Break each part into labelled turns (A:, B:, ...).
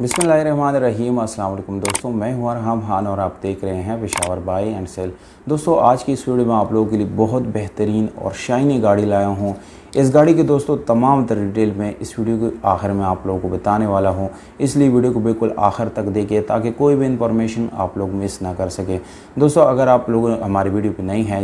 A: बिस्मिल्लाहिर्रहमानिर्रहीम। अस्सलाम वालेकुम दोस्तों, मैं हूं अरहम खान और आप देख रहे हैं पेशावर बाय एंड सेल। दोस्तों, आज की इस वीडियो में आप लोगों के लिए बहुत बेहतरीन और शाइनी गाड़ी लाया हूं। इस गाड़ी के दोस्तों तमाम तर डिटेल में इस वीडियो के आखिर में आप लोगों को बताने वाला हूं, इसलिए वीडियो को बिल्कुल आखिर तक देखिए ताकि कोई भी इंफॉर्मेशन आप लोग मिस ना कर सके। दोस्तों, अगर आप लोग हमारी वीडियो पे नहीं हैं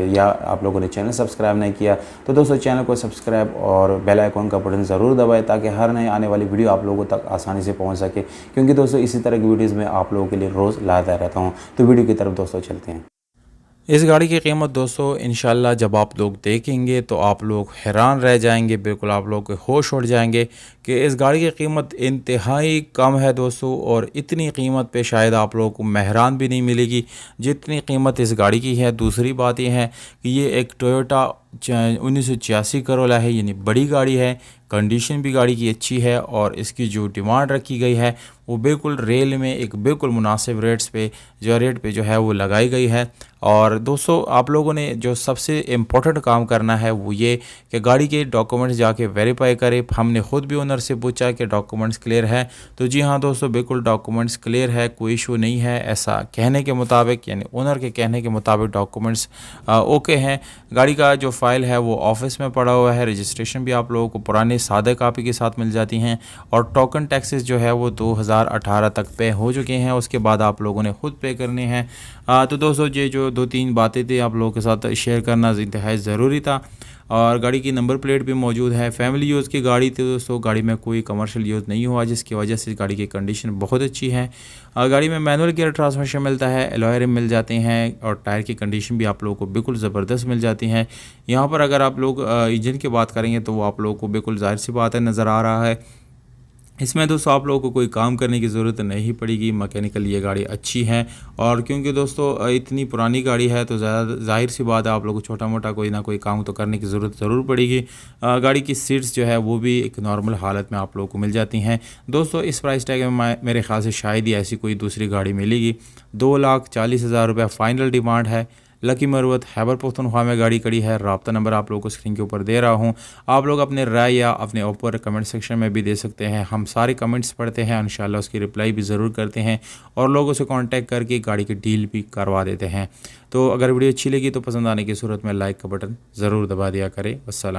A: या आप लोगों ने चैनल सब्सक्राइब नहीं किया तो दोस्तों चैनल को सब्सक्राइब और बेल आइकॉन का बटन ज़रूर दबाएं ताकि हर नए आने वाली वीडियो आप लोगों तक आसानी से पहुंच सके, क्योंकि दोस्तों इसी तरह की वीडियोज़ में आप लोगों के लिए रोज़ लाता रहता हूं। तो वीडियो की तरफ दोस्तों चलते हैं। इस गाड़ी की कीमत दोस्तों इंशाल्लाह जब आप लोग देखेंगे तो आप लोग हैरान रह जाएंगे, बिल्कुल आप लोग के होश उड़ जाएंगे कि इस गाड़ी की कीमत इंतहाई कम है दोस्तों। और इतनी कीमत पे शायद आप लोगों को मेहरान भी नहीं मिलेगी जितनी कीमत इस गाड़ी की है। दूसरी बात यह है कि ये एक टोयोटा 1986 करोला है, यानी बड़ी गाड़ी है। कंडीशन भी गाड़ी की अच्छी है और इसकी जो डिमांड रखी गई है वो बिल्कुल रेल में एक बिल्कुल मुनासिब रेट पे जो है वो लगाई गई है। और दोस्तों आप लोगों ने जो सबसे इम्पोर्टेंट काम करना है वो ये कि गाड़ी के डॉक्यूमेंट्स जाके वेरीफाई करें। हमने ख़ुद भी ओनर से पूछा कि डॉक्यूमेंट्स क्लियर है, तो जी हाँ दोस्तों बिल्कुल डॉक्यूमेंट्स क्लियर है, कोई इशू नहीं है। ऐसा कहने के मुताबिक, यानी ओनर के कहने के मुताबिक डॉक्यूमेंट्स ओके हैं। गाड़ी का जो फाइल है वो ऑफिस में पड़ा हुआ है। रजिस्ट्रेशन भी आप लोगों को पुराने सादे कापी के साथ मिल जाती हैं। और टोकन टैक्सेस जो है वो 2018 तक पे हो चुके हैं, उसके बाद आप लोगों ने खुद पे करने हैं। तो दोस्तों ये जो दो तीन बातें थी आप लोगों के साथ शेयर करना इंतहाई ज़रूरी था। और गाड़ी की नंबर प्लेट भी मौजूद है। फैमिली यूज़ की गाड़ी थी दोस्तों, गाड़ी में कोई कमर्शियल यूज़ नहीं हुआ, जिसकी वजह से गाड़ी की कंडीशन बहुत अच्छी है। गाड़ी में मैनुअल गियर ट्रांसमिशन मिलता है, अलॉय रिम मिल जाते हैं और टायर की कंडीशन भी आप लोगों को बिल्कुल ज़बरदस्त मिल जाती हैं। यहाँ पर अगर आप लोग इंजन की बात करेंगे तो वो आप लोगों को बिल्कुल जाहिर सी बात है नज़र आ रहा है। इसमें दोस्तों आप लोगों को कोई काम करने की ज़रूरत नहीं पड़ेगी, मैकेनिकल ये गाड़ी अच्छी है। और क्योंकि दोस्तों इतनी पुरानी गाड़ी है तो ज़्यादा जाहिर सी बात है आप लोगों को छोटा मोटा कोई ना कोई काम तो करने की ज़रूरत ज़रूर पड़ेगी। गाड़ी की सीट्स जो है वो भी एक नॉर्मल हालत में आप लोगों को मिल जाती हैं। दोस्तों इस प्राइस टैग में मेरे ख्याल से शायद ही ऐसी कोई दूसरी गाड़ी मिलेगी। 2,40,000 रुपये फ़ाइनल डिमांड है। लकी मरवत खैबर पख्तूनख्वा में गाड़ी खड़ी है। रब्ता नंबर आप लोगों को स्क्रीन के ऊपर दे रहा हूं। आप लोग अपने राय या अपने ऊपर कमेंट सेक्शन में भी दे सकते हैं। हम सारे कमेंट्स पढ़ते हैं, इंशाल्लाह उसकी रिप्लाई भी ज़रूर करते हैं और लोगों से कांटेक्ट करके गाड़ी की डील भी करवा देते हैं। तो अगर वीडियो अच्छी लगी तो पसंद आने की सूरत में लाइक का बटन ज़रूर दबा दिया करें। अस्सलाम।